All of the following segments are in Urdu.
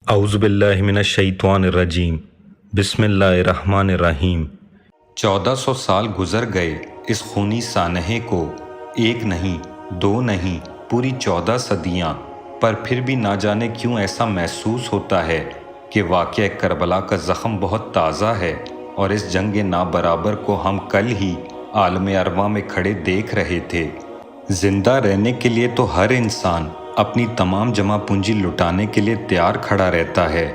اعوذ باللہ من الشیطان الرجیم بسم اللہ الرحمن الرحیم 1400 سال گزر گئے اس خونی سانحے کو، ایک نہیں دو نہیں پوری 14 صدیاں، پر پھر بھی نہ جانے کیوں ایسا محسوس ہوتا ہے کہ واقعہ کربلا کا زخم بہت تازہ ہے، اور اس جنگ نابرابر کو ہم کل ہی عالم ارواح میں کھڑے دیکھ رہے تھے۔ زندہ رہنے کے لیے تو ہر انسان اپنی تمام جمع پونجی لٹانے کے لیے تیار کھڑا رہتا ہے،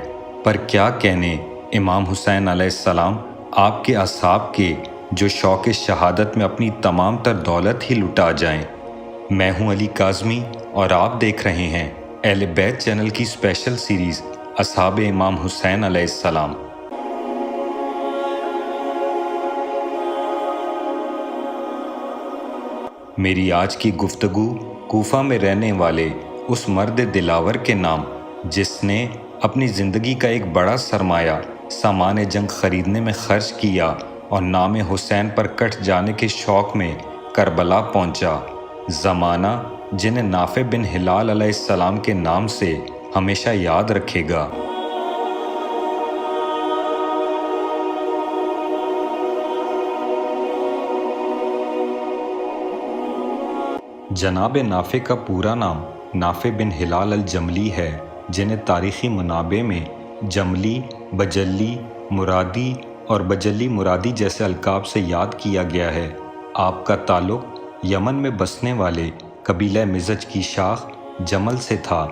پر کیا کہنے امام حسین علیہ السلام، آپ کے اصحاب کے، جو شوق شہادت میں اپنی تمام تر دولت ہی لٹا جائیں۔ میں ہوں علی کاظمی اور آپ دیکھ رہے ہیں اہل بیت چینل کی اسپیشل سیریز اصحاب امام حسین علیہ السلام۔ میری آج کی گفتگو کوفہ میں رہنے والے اس مرد دلاور کے نام، جس نے اپنی زندگی کا ایک بڑا سرمایہ سامان جنگ خریدنے میں خرچ کیا اور نام حسین پر کٹ جانے کے شوق میں کربلا پہنچا، زمانہ جنہیں نافع بن ہلال علیہ السلام کے نام سے ہمیشہ یاد رکھے گا۔ جناب نافع کا پورا نام نافع بن ہلال الجملی ہے، جنہیں تاریخی منابع میں جملی، بجلی، مرادی اور بجلی مرادی جیسے القاب سے یاد کیا گیا ہے۔ آپ کا تعلق یمن میں بسنے والے قبیلہ مزج کی شاخ جمل سے تھا۔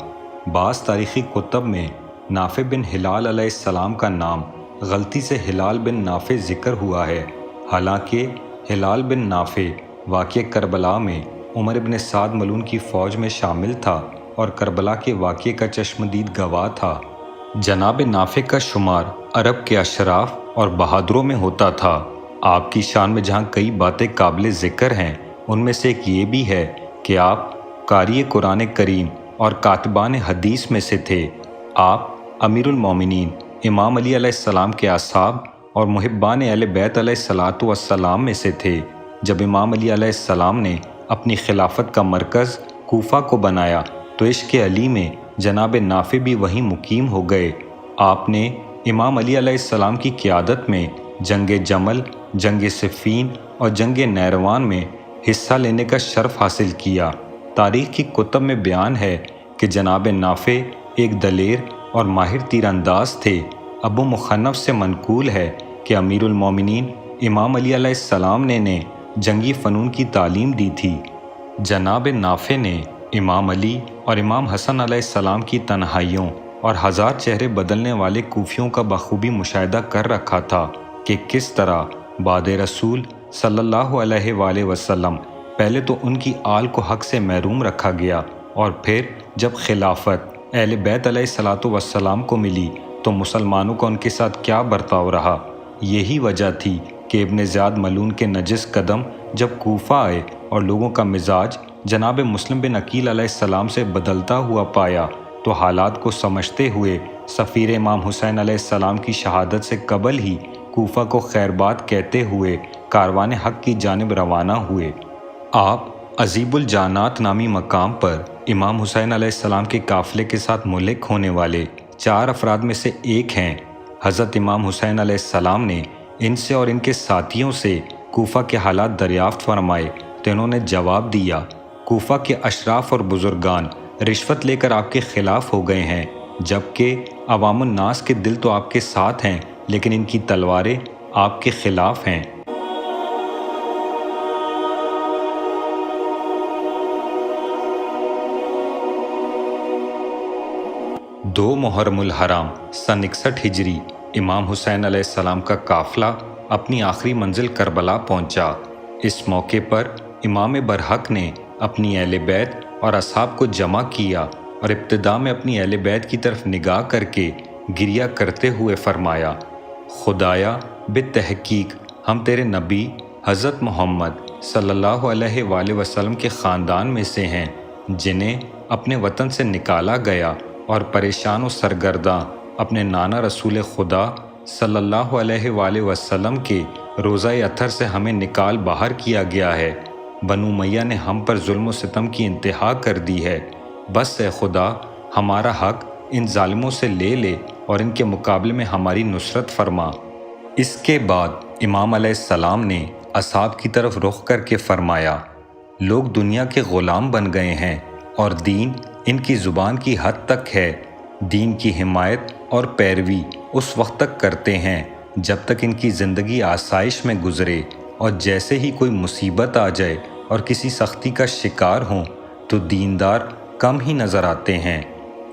بعض تاریخی کتب میں نافع بن ہلال علیہ السلام کا نام غلطی سے ہلال بن نافع ذکر ہوا ہے، حالانکہ ہلال بن نافع واقعہ کربلا میں عمر ابن سعد ملعون کی فوج میں شامل تھا اور کربلا کے واقعے کا چشمدید گواہ تھا۔ جناب نافع کا شمار عرب کے اشراف اور بہادروں میں ہوتا تھا۔ آپ کی شان میں جہاں کئی باتیں قابل ذکر ہیں، ان میں سے ایک یہ بھی ہے کہ آپ قاری قرآن کریم اور کاتبان حدیث میں سے تھے۔ آپ امیر المومنین امام علی علیہ السلام کے اصحاب اور محبان اہل بیت علیہ الصلاۃ والسلام میں سے تھے۔ جب امام علی علیہ السلام نے اپنی خلافت کا مرکز کوفہ کو بنایا تو عشق علی میں جناب نافع بھی وہیں مقیم ہو گئے۔ آپ نے امام علی علیہ السلام کی قیادت میں جنگ جمل، جنگ صفین اور جنگ نیروان میں حصہ لینے کا شرف حاصل کیا۔ تاریخ کی کتب میں بیان ہے کہ جناب نافع ایک دلیر اور ماہر تیر انداز تھے۔ ابو مخنف سے منقول ہے کہ امیر المومنین امام علی علیہ السلام نے جنگی فنون کی تعلیم دی تھی۔ جناب نافع نے امام علی اور امام حسن علیہ السلام کی تنہائیوں اور ہزار چہرے بدلنے والے کوفیوں کا بخوبی مشاہدہ کر رکھا تھا کہ کس طرح بعد رسول صلی اللہ علیہ وآلہ وسلم پہلے تو ان کی آل کو حق سے محروم رکھا گیا، اور پھر جب خلافت اہل بیت علیہ الصلاۃ والسلام کو ملی تو مسلمانوں کا ان کے ساتھ کیا برتاؤ رہا۔ یہی وجہ تھی کہ ابن زیاد ملعون کے نجس قدم جب کوفہ آئے اور لوگوں کا مزاج جناب مسلم بن عقیل علیہ السلام سے بدلتا ہوا پایا تو حالات کو سمجھتے ہوئے سفیر امام حسین علیہ السلام کی شہادت سے قبل ہی کوفہ کو خیرباد کہتے ہوئے کاروان حق کی جانب روانہ ہوئے۔ آپ عذیب الجانات نامی مقام پر امام حسین علیہ السلام کے قافلے کے ساتھ ملحق ہونے والے 4 افراد میں سے ایک ہیں۔ حضرت امام حسین علیہ السلام نے ان سے اور ان کے ساتھیوں سے کوفہ کے حالات دریافت فرمائے تو انہوں نے جواب دیا، کوفہ کے اشراف اور بزرگان رشوت لے کر آپ کے خلاف ہو گئے ہیں، جبکہ عوام الناس کے دل تو آپ کے ساتھ ہیں، لیکن ان کی تلواریں آپ کے خلاف ہیں۔ دو محرم الحرام سن 61 ہجری امام حسین علیہ السلام کا قافلہ اپنی آخری منزل کربلا پہنچا۔ اس موقع پر امام برحق نے اپنی اہل بیت اور اصحاب کو جمع کیا اور ابتدا میں اپنی اہل بیت کی طرف نگاہ کر کے گریہ کرتے ہوئے فرمایا، خدایا بالتحقیق ہم تیرے نبی حضرت محمد صلی اللہ علیہ وآلہ وسلم کے خاندان میں سے ہیں، جنہیں اپنے وطن سے نکالا گیا اور پریشان و سرگرداں اپنے نانا رسول خدا صلی اللہ علیہ وآلہ وسلم کے روضہ اطہر سے ہمیں نکال باہر کیا گیا ہے۔ بنو امیہ نے ہم پر ظلم و ستم کی انتہا کر دی ہے۔ بس اے خدا، ہمارا حق ان ظالموں سے لے لے اور ان کے مقابلے میں ہماری نصرت فرما۔ اس کے بعد امام علیہ السلام نے اصحاب کی طرف رخ کر کے فرمایا، لوگ دنیا کے غلام بن گئے ہیں اور دین ان کی زبان کی حد تک ہے۔ دین کی حمایت اور پیروی اس وقت تک کرتے ہیں جب تک ان کی زندگی آسائش میں گزرے، اور جیسے ہی کوئی مصیبت آ جائے اور کسی سختی کا شکار ہوں تو دیندار کم ہی نظر آتے ہیں۔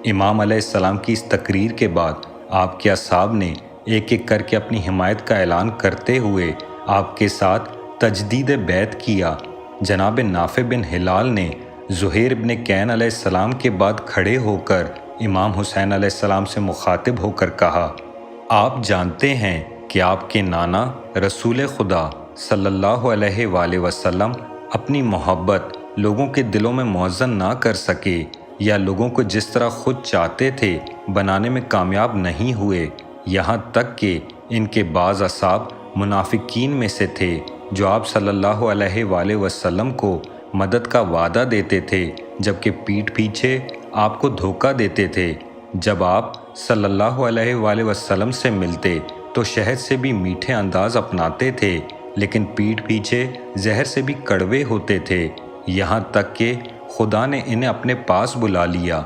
امام علیہ السلام کی اس تقریر کے بعد آپ کے اصحاب نے ایک ایک کر کے اپنی حمایت کا اعلان کرتے ہوئے آپ کے ساتھ تجدید بیعت کیا۔ جناب نافع بن ہلال نے زہیر ابن کین علیہ السلام کے بعد کھڑے ہو کر امام حسین علیہ السلام سے مخاطب ہو کر کہا، آپ جانتے ہیں کہ آپ کے نانا رسول خدا صلی اللہ علیہ وآلہ وسلم اپنی محبت لوگوں کے دلوں میں موزن نہ کر سکے، یا لوگوں کو جس طرح خود چاہتے تھے بنانے میں کامیاب نہیں ہوئے، یہاں تک کہ ان کے بعض اصحاب منافقین میں سے تھے جو آپ صلی اللہ علیہ وآلہ وسلم کو مدد کا وعدہ دیتے تھے جبکہ پیٹھ پیچھے آپ کو دھوکہ دیتے تھے۔ جب آپ صلی اللہ علیہ وآلہ وسلم سے ملتے تو شہد سے بھی میٹھے انداز اپناتے تھے، لیکن پیٹھ پیچھے زہر سے بھی کڑوے ہوتے تھے، یہاں تک کہ خدا نے انہیں اپنے پاس بلا لیا۔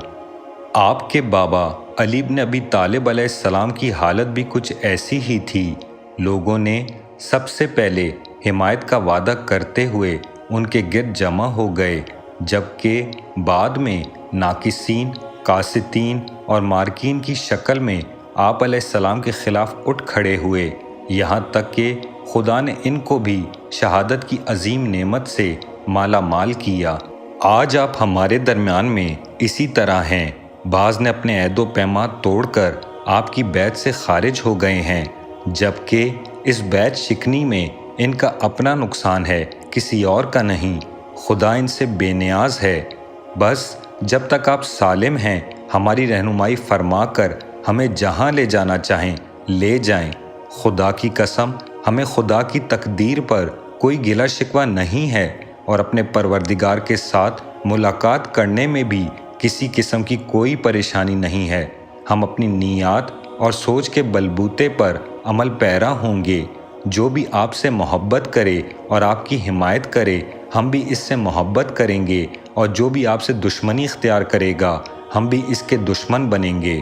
آپ کے بابا علی بن ابی طالب علیہ السلام کی حالت بھی کچھ ایسی ہی تھی۔ لوگوں نے سب سے پہلے حمایت کا وعدہ کرتے ہوئے ان کے گرد جمع ہو گئے، جبکہ بعد میں ناقصین، قاسطین اور مارکین کی شکل میں آپ علیہ السلام کے خلاف اٹھ کھڑے ہوئے، یہاں تک کہ خدا نے ان کو بھی شہادت کی عظیم نعمت سے مالا مال کیا۔ آج آپ ہمارے درمیان میں اسی طرح ہیں۔ بعض نے اپنے عہد و پیمان توڑ کر آپ کی بیعت سے خارج ہو گئے ہیں، جبکہ اس بیعت شکنی میں ان کا اپنا نقصان ہے، کسی اور کا نہیں۔ خدا ان سے بے نیاز ہے۔ بس جب تک آپ سالم ہیں ہماری رہنمائی فرما کر ہمیں جہاں لے جانا چاہیں لے جائیں۔ خدا کی قسم ہمیں خدا کی تقدیر پر کوئی گلہ شکوہ نہیں ہے، اور اپنے پروردگار کے ساتھ ملاقات کرنے میں بھی کسی قسم کی کوئی پریشانی نہیں ہے۔ ہم اپنی نیات اور سوچ کے بلبوتے پر عمل پیرا ہوں گے۔ جو بھی آپ سے محبت کرے اور آپ کی حمایت کرے ہم بھی اس سے محبت کریں گے، اور جو بھی آپ سے دشمنی اختیار کرے گا ہم بھی اس کے دشمن بنیں گے۔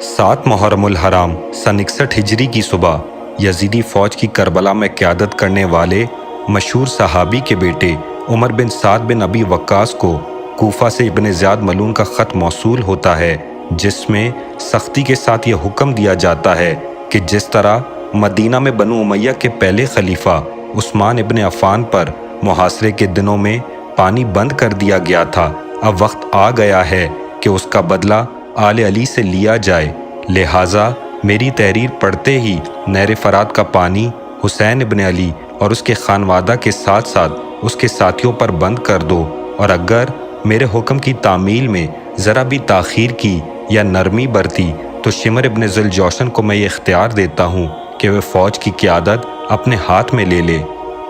سات محرم الحرام سن 61 ہجری کی صبح یزیدی فوج کی کربلا میں قیادت کرنے والے مشہور صحابی کے بیٹے عمر بن سعد بن ابی وقاص کو کوفہ سے ابن زیاد ملعون کا خط موصول ہوتا ہے، جس میں سختی کے ساتھ یہ حکم دیا جاتا ہے کہ جس طرح مدینہ میں بنو امیہ کے پہلے خلیفہ عثمان ابن عفان پر محاصرے کے دنوں میں پانی بند کر دیا گیا تھا، اب وقت آ گیا ہے کہ اس کا بدلہ آل علی سے لیا جائے، لہٰذا میری تحریر پڑھتے ہی نہر فرات کا پانی حسین ابن علی اور اس کے خانوادہ کے ساتھ ساتھ اس کے ساتھیوں پر بند کر دو، اور اگر میرے حکم کی تعمیل میں ذرا بھی تاخیر کی یا نرمی برتی تو شمر ابن ذوالجوشن کو میں یہ اختیار دیتا ہوں کہ وہ فوج کی قیادت اپنے ہاتھ میں لے لے۔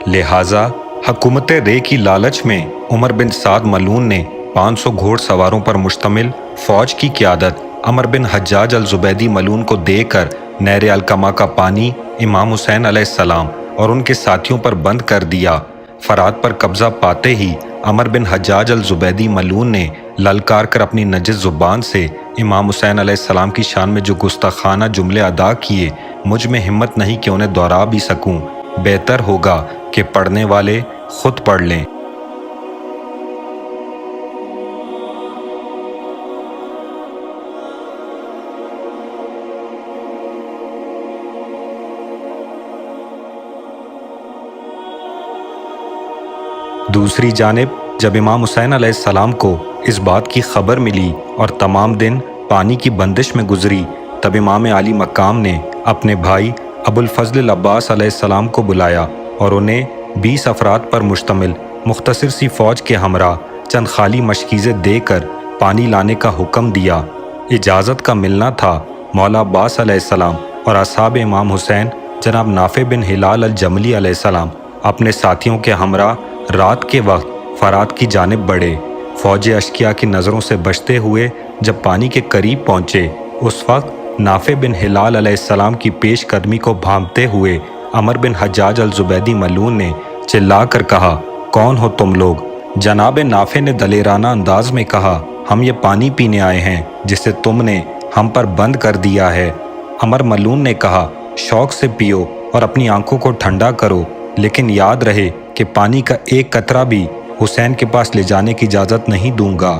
لہٰذا حکومت رے کی لالچ میں عمر بن سعد ملعون نے 500 گھوڑ سواروں پر مشتمل فوج کی قیادت عمر بن حجاج الزبیدی ملعون کو دے کر نہر الکما کا پانی امام حسین علیہ السلام اور ان کے ساتھیوں پر بند کر دیا۔ فرات پر قبضہ پاتے ہی عمر بن حجاج الزبیدی ملعون نے للکار کر اپنی نجس زبان سے امام حسین علیہ السلام کی شان میں جو گستاخانہ جملے ادا کیے، مجھ میں ہمت نہیں کہ انہیں دہرا بھی سکوں، بہتر ہوگا کہ پڑھنے والے خود پڑھ لیں۔ دوسری جانب جب امام حسین علیہ السلام کو اس بات کی خبر ملی اور تمام دن پانی کی بندش میں گزری، تب امام عالی مقام نے اپنے بھائی ابو الفضل العباس علیہ السلام کو بلایا اور انہیں 20 افراد پر مشتمل مختصر سی فوج کے ہمراہ چند خالی مشکیزیں دے کر پانی لانے کا حکم دیا۔ اجازت کا ملنا تھا۔ مولا عباس علیہ السلام اور اصحاب امام حسین جناب نافع بن ہلال الجملی علیہ السلام اپنے ساتھیوں کے ہمراہ رات کے وقت فرات کی جانب بڑھے۔ فوج اشقیاء کی نظروں سے بچتے ہوئے جب پانی کے قریب پہنچے، اس وقت نافع بن ہلال علیہ السلام کی پیش قدمی کو بھانپتے ہوئے عمر بن حجاج الزبیدی ملعون نے چلا کر کہا، کون ہو تم لوگ؟ جناب نافع نے دلیرانہ انداز میں کہا، ہم یہ پانی پینے آئے ہیں جسے تم نے ہم پر بند کر دیا ہے۔ عمر ملعون نے کہا، شوق سے پیو اور اپنی آنکھوں کو ٹھنڈا کرو، لیکن یاد رہے کہ پانی کا ایک قطرہ بھی حسین کے پاس لے جانے کی اجازت نہیں دوں گا۔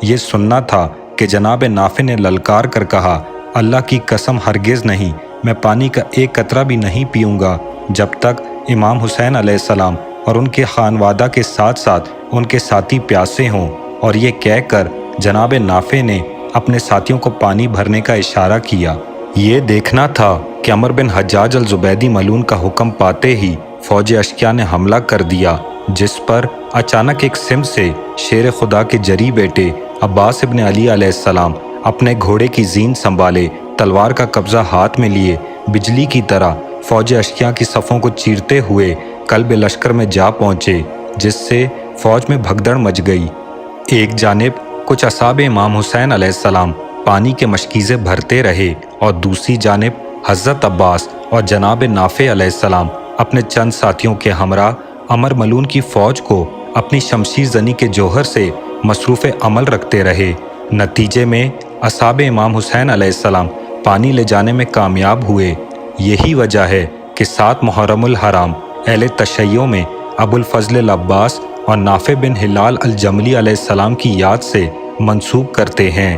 یہ سننا تھا کہ جناب نافع نے للکار کر کہا، اللہ کی قسم ہرگز نہیں، میں پانی کا ایک قطرہ بھی نہیں پیوں گا جب تک امام حسین علیہ السلام اور ان کے خانوادہ کے ساتھ ساتھ ان کے ساتھی پیاسے ہوں۔ اور یہ کہہ کر جناب نافع نے اپنے ساتھیوں کو پانی بھرنے کا اشارہ کیا۔ یہ دیکھنا تھا کہ عمر بن حجاج الزبیدی ملعون کا حکم پاتے ہی فوج اشقیاء نے حملہ کر دیا، جس پر اچانک ایک سمت سے شیر خدا کے جری بیٹے عباس ابن علی علیہ السلام اپنے گھوڑے کی زین سنبھالے، تلوار کا قبضہ ہاتھ میں لیے بجلی کی طرح فوج اشقیاء کی صفوں کو چیرتے ہوئے قلب لشکر میں جا پہنچے، جس سے فوج میں بھگدڑ مچ گئی۔ ایک جانب کچھ اصحاب امام حسین علیہ السلام پانی کے مشکیزے بھرتے رہے اور دوسری جانب حضرت عباس اور جناب نافع علیہ السلام اپنے چند ساتھیوں کے ہمراہ عمر ملعون کی فوج کو اپنی شمشیر زنی کے جوہر سے مصروف عمل رکھتے رہے۔ نتیجے میں اصحاب امام حسین علیہ السلام پانی لے جانے میں کامیاب ہوئے۔ یہی وجہ ہے کہ 7 محرم الحرام اہل تشیع میں ابو الفضل العباس اور نافع بن ہلال الجملی علیہ السلام کی یاد سے منسوب کرتے ہیں۔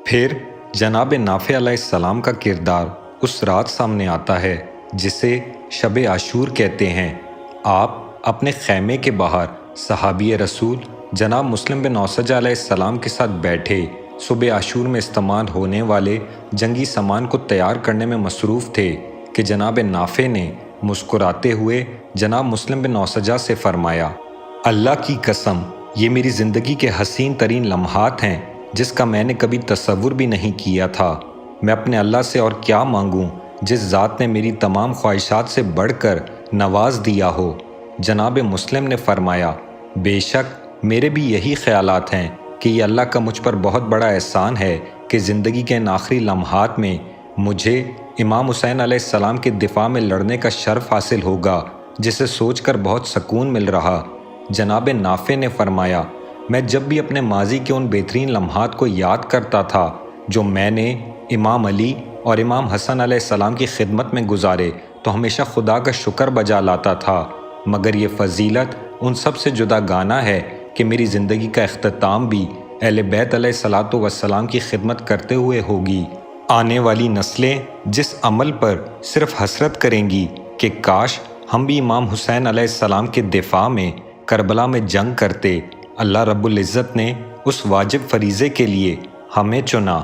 پھر جناب نافع علیہ السلام کا کردار اس رات سامنے آتا ہے جسے شب عاشور کہتے ہیں۔ آپ اپنے خیمے کے باہر صحابی رسول جناب مسلم بن اوسجہ علیہ السلام کے ساتھ بیٹھے صبح عاشور میں استعمال ہونے والے جنگی سامان کو تیار کرنے میں مصروف تھے کہ جناب نافع نے مسکراتے ہوئے جناب مسلم بن اوسجہ سے فرمایا، اللہ کی قسم یہ میری زندگی کے حسین ترین لمحات ہیں جس کا میں نے کبھی تصور بھی نہیں کیا تھا۔ میں اپنے اللہ سے اور کیا مانگوں جس ذات نے میری تمام خواہشات سے بڑھ کر نواز دیا ہو۔ جناب مسلم نے فرمایا، بے شک میرے بھی یہی خیالات ہیں کہ یہ اللہ کا مجھ پر بہت بڑا احسان ہے کہ زندگی کے ان آخری لمحات میں مجھے امام حسین علیہ السلام کے دفاع میں لڑنے کا شرف حاصل ہوگا، جسے سوچ کر بہت سکون مل رہا۔ جناب نافع نے فرمایا، میں جب بھی اپنے ماضی کے ان بہترین لمحات کو یاد کرتا تھا جو میں نے امام علی اور امام حسن علیہ السلام کی خدمت میں گزارے تو ہمیشہ خدا کا شکر بجا لاتا تھا، مگر یہ فضیلت ان سب سے جدا گانہ ہے کہ میری زندگی کا اختتام بھی اہل بیت علیہ الصلوۃ والسلام کی خدمت کرتے ہوئے ہوگی۔ آنے والی نسلیں جس عمل پر صرف حسرت کریں گی کہ کاش ہم بھی امام حسین علیہ السلام کے دفاع میں کربلا میں جنگ کرتے۔ اللہ رب العزت نے اس واجب فریضے کے لیے ہمیں چنا۔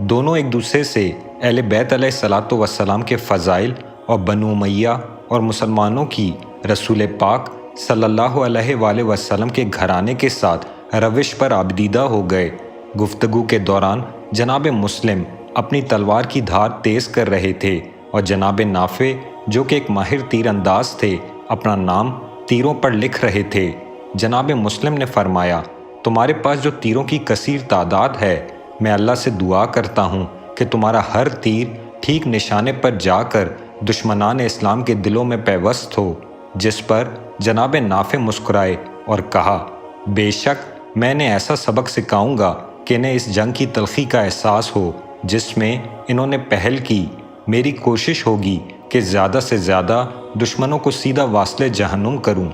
دونوں ایک دوسرے سے اہل بیت علیہ الصلوۃ والسلام کے فضائل اور بنو امیہ اور مسلمانوں کی رسول پاک صلی اللہ علیہ وآلہ وسلم کے گھرانے کے ساتھ روش پر آبدیدہ ہو گئے۔ گفتگو کے دوران جناب مسلم اپنی تلوار کی دھار تیز کر رہے تھے اور جناب نافع جو کہ ایک ماہر تیر انداز تھے اپنا نام تیروں پر لکھ رہے تھے۔ جناب مسلم نے فرمایا، تمہارے پاس جو تیروں کی کثیر تعداد ہے، میں اللہ سے دعا کرتا ہوں کہ تمہارا ہر تیر ٹھیک نشانے پر جا کر دشمنان اسلام کے دلوں میں پیوست ہو۔ جس پر جناب نافع مسکرائے اور کہا، بے شک میں نے ایسا سبق سکھاؤں گا کہ انہیں اس جنگ کی تلخی کا احساس ہو جس میں انہوں نے پہل کی۔ میری کوشش ہوگی کہ زیادہ سے زیادہ دشمنوں کو سیدھا واصل جہنم کروں۔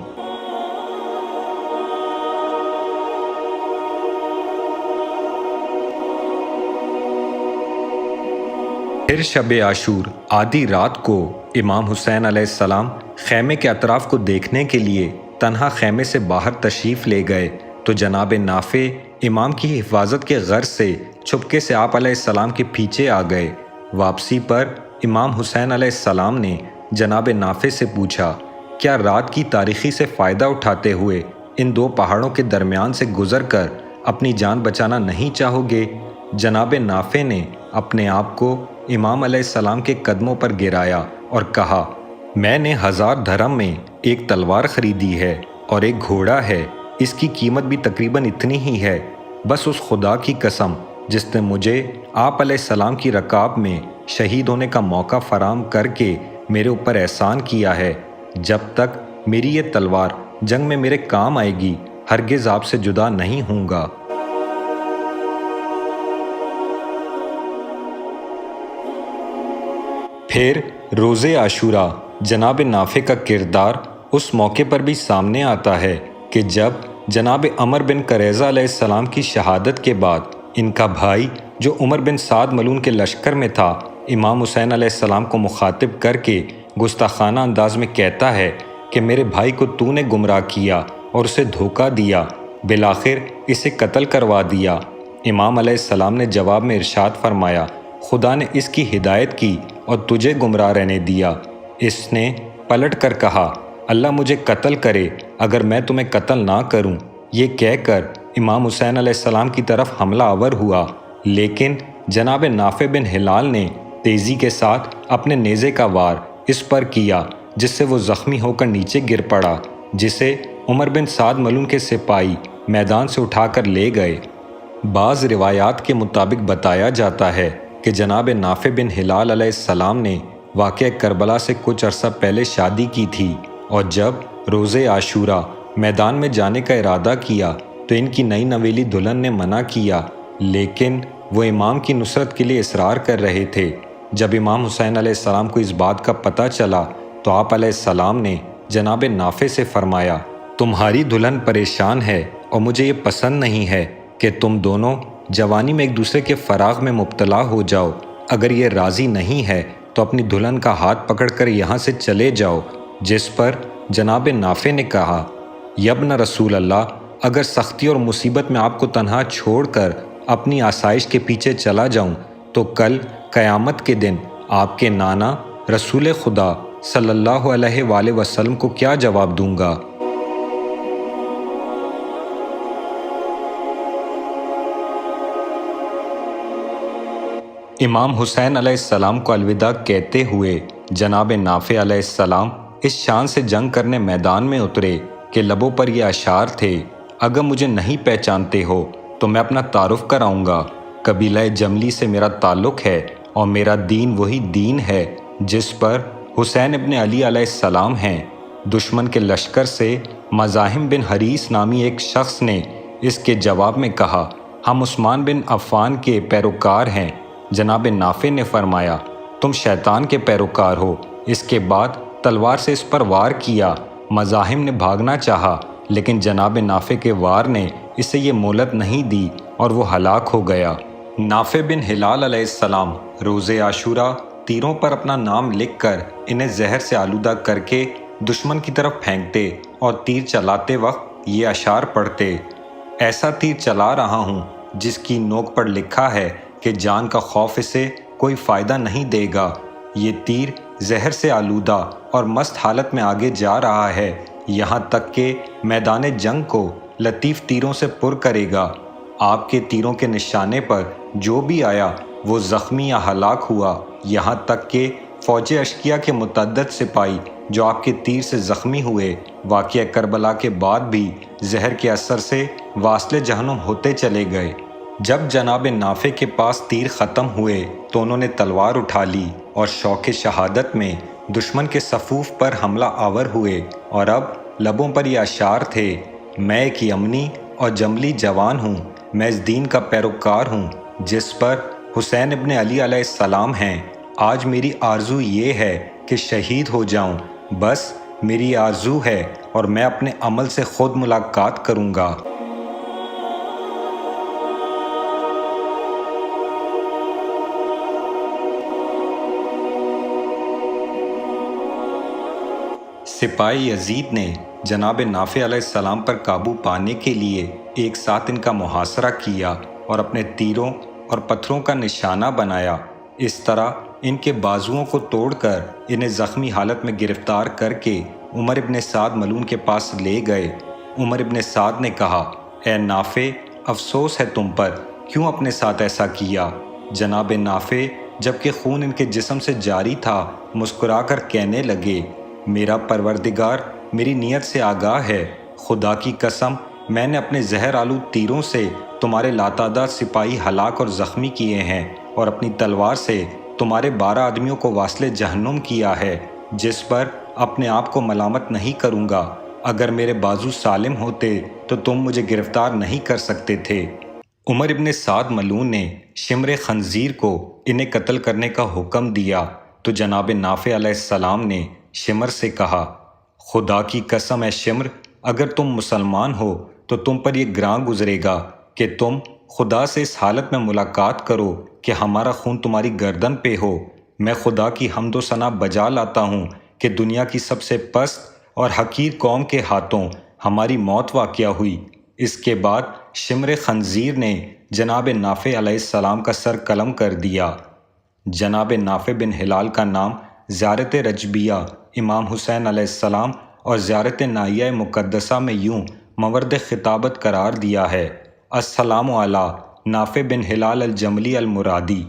پھر شب عاشور آدھی رات کو امام حسین علیہ السلام خیمے کے اطراف کو دیکھنے کے لیے تنہا خیمے سے باہر تشریف لے گئے تو جناب نافع امام کی حفاظت کے غرض سے چھپکے سے آپ علیہ السلام کے پیچھے آ گئے۔ واپسی پر امام حسین علیہ السلام نے جناب نافع سے پوچھا، کیا رات کی تاریکی سے فائدہ اٹھاتے ہوئے ان 2 پہاڑوں کے درمیان سے گزر کر اپنی جان بچانا نہیں چاہو گے؟ جناب نافع نے اپنے آپ کو امام علیہ السلام کے قدموں پر گرایا اور کہا، میں نے 1000 درہم میں ایک تلوار خریدی ہے اور ایک گھوڑا ہے، اس کی قیمت بھی تقریباً اتنی ہی ہے۔ بس اس خدا کی قسم جس نے مجھے آپ علیہ السلام کی رکاب میں شہید ہونے کا موقع فراہم کر کے میرے اوپر احسان کیا ہے، جب تک میری یہ تلوار جنگ میں میرے کام آئے گی ہرگز آپ سے جدا نہیں ہوں گا۔ پھر روزے عاشوراء جناب نافع کا کردار اس موقع پر بھی سامنے آتا ہے کہ جب جناب عمر بن قریظہ علیہ السلام کی شہادت کے بعد ان کا بھائی جو عمر بن سعد ملعون کے لشکر میں تھا، امام حسین علیہ السلام کو مخاطب کر کے گستاخانہ انداز میں کہتا ہے کہ میرے بھائی کو تو نے گمراہ کیا اور اسے دھوکہ دیا، بالآخر اسے قتل کروا دیا۔ امام علیہ السلام نے جواب میں ارشاد فرمایا، خدا نے اس کی ہدایت کی اور تجھے گمراہ رہنے دیا۔ اس نے پلٹ کر کہا، اللہ مجھے قتل کرے اگر میں تمہیں قتل نہ کروں۔ یہ کہہ کر امام حسین علیہ السلام کی طرف حملہ آور ہوا، لیکن جناب نافع بن ہلال نے تیزی کے ساتھ اپنے نیزے کا وار اس پر کیا، جس سے وہ زخمی ہو کر نیچے گر پڑا، جسے عمر بن سعد ملعون کے سپاہی میدان سے اٹھا کر لے گئے۔ بعض روایات کے مطابق بتایا جاتا ہے کہ جناب نافع بن ہلال علیہ السلام نے واقعہ کربلا سے کچھ عرصہ پہلے شادی کی تھی، اور جب روزے عاشوراء میدان میں جانے کا ارادہ کیا تو ان کی نئی نویلی دلہن نے منع کیا، لیکن وہ امام کی نصرت کے لیے اصرار کر رہے تھے۔ جب امام حسین علیہ السلام کو اس بات کا پتہ چلا تو آپ علیہ السلام نے جناب نافع سے فرمایا، تمہاری دلہن پریشان ہے اور مجھے یہ پسند نہیں ہے کہ تم دونوں جوانی میں ایک دوسرے کے فراغ میں مبتلا ہو جاؤ۔ اگر یہ راضی نہیں ہے تو اپنی دلہن کا ہاتھ پکڑ کر یہاں سے چلے جاؤ۔ جس پر جناب نافع نے کہا، یبن رسول اللہ، اگر سختی اور مصیبت میں آپ کو تنہا چھوڑ کر اپنی آسائش کے پیچھے چلا جاؤں تو کل قیامت کے دن آپ کے نانا رسول خدا صلی اللہ علیہ وآلہ وسلم کو کیا جواب دوں گا؟ امام حسین علیہ السلام کو الوداع کہتے ہوئے جناب نافع علیہ السلام اس شان سے جنگ کرنے میدان میں اترے کہ لبوں پر یہ اشعار تھے، اگر مجھے نہیں پہچانتے ہو تو میں اپنا تعارف کراؤں گا۔ قبیلہ جملی سے میرا تعلق ہے اور میرا دین وہی دین ہے جس پر حسین ابن علی علیہ السلام ہیں۔ دشمن کے لشکر سے مزاحم بن حریث نامی ایک شخص نے اس کے جواب میں کہا، ہم عثمان بن عفان کے پیروکار ہیں۔ جناب نافع نے فرمایا، تم شیطان کے پیروکار ہو۔ اس کے بعد تلوار سے اس پر وار کیا۔ مزاحم نے بھاگنا چاہا، لیکن جناب نافع کے وار نے اسے یہ مہلت نہیں دی اور وہ ہلاک ہو گیا۔ نافع بن ہلال علیہ السلام روزے عاشوراء تیروں پر اپنا نام لکھ کر انہیں زہر سے آلودہ کر کے دشمن کی طرف پھینکتے اور تیر چلاتے وقت یہ اشعار پڑھتے، ایسا تیر چلا رہا ہوں جس کی نوک پر لکھا ہے کہ جان کا خوف اسے کوئی فائدہ نہیں دے گا۔ یہ تیر زہر سے آلودہ اور مست حالت میں آگے جا رہا ہے، یہاں تک کہ میدان جنگ کو لطیف تیروں سے پر کرے گا۔ آپ کے تیروں کے نشانے پر جو بھی آیا وہ زخمی یا ہلاک ہوا، یہاں تک کہ فوج اشقیہ کے متعدد سپاہی جو آپ کے تیر سے زخمی ہوئے، واقعہ کربلا کے بعد بھی زہر کے اثر سے واصل جہنم ہوتے چلے گئے۔ جب جناب نافع کے پاس تیر ختم ہوئے تو انہوں نے تلوار اٹھا لی اور شوق شہادت میں دشمن کے صفوف پر حملہ آور ہوئے، اور اب لبوں پر یہ اشعار تھے، میں ایک یمنی اور جملی جوان ہوں، میں اس دین کا پیروکار ہوں جس پر حسین ابن علی علیہ السلام ہیں۔ آج میری آرزو یہ ہے کہ شہید ہو جاؤں، بس میری آرزو ہے اور میں اپنے عمل سے خود ملاقات کروں گا۔ سپاہی یزید نے جناب نافع علیہ السلام پر قابو پانے کے لیے ایک ساتھ ان کا محاصرہ کیا اور اپنے تیروں اور پتھروں کا نشانہ بنایا۔ اس طرح ان کے بازوؤں کو توڑ کر انہیں زخمی حالت میں گرفتار کر کے عمر ابن سعد ملعون کے پاس لے گئے۔ عمر ابن سعد نے کہا، اے نافع، افسوس ہے تم پر، کیوں اپنے ساتھ ایسا کیا؟ جناب نافع جبکہ خون ان کے جسم سے جاری تھا، مسکرا کر کہنے لگے، میرا پروردگار میری نیت سے آگاہ ہے، خدا کی قسم میں نے اپنے زہر آلود تیروں سے تمہارے لاتعداد سپاہی ہلاک اور زخمی کیے ہیں، اور اپنی تلوار سے تمہارے 12 آدمیوں کو واصل جہنم کیا ہے، جس پر اپنے آپ کو ملامت نہیں کروں گا۔ اگر میرے بازو سالم ہوتے تو تم مجھے گرفتار نہیں کر سکتے تھے۔ عمر ابن سعد ملعون نے شمر خنزیر کو انہیں قتل کرنے کا حکم دیا تو جناب نافع علیہ السلام نے شمر سے کہا، خدا کی قسم اے شمر، اگر تم مسلمان ہو تو تم پر یہ گراں گزرے گا کہ تم خدا سے اس حالت میں ملاقات کرو کہ ہمارا خون تمہاری گردن پہ ہو۔ میں خدا کی حمد و ثنا بجا لاتا ہوں کہ دنیا کی سب سے پست اور حقیر قوم کے ہاتھوں ہماری موت واقع ہوئی۔ اس کے بعد شمر خنزیر نے جناب نافع علیہ السلام کا سر قلم کر دیا۔ جناب نافع بن ہلال کا نام زیارت رجبیہ امام حسین علیہ السلام اور زیارت نائیہ مقدسہ میں یوں مورد خطابت قرار دیا ہے، السلام علی نافع بن ہلال الجملی المرادی۔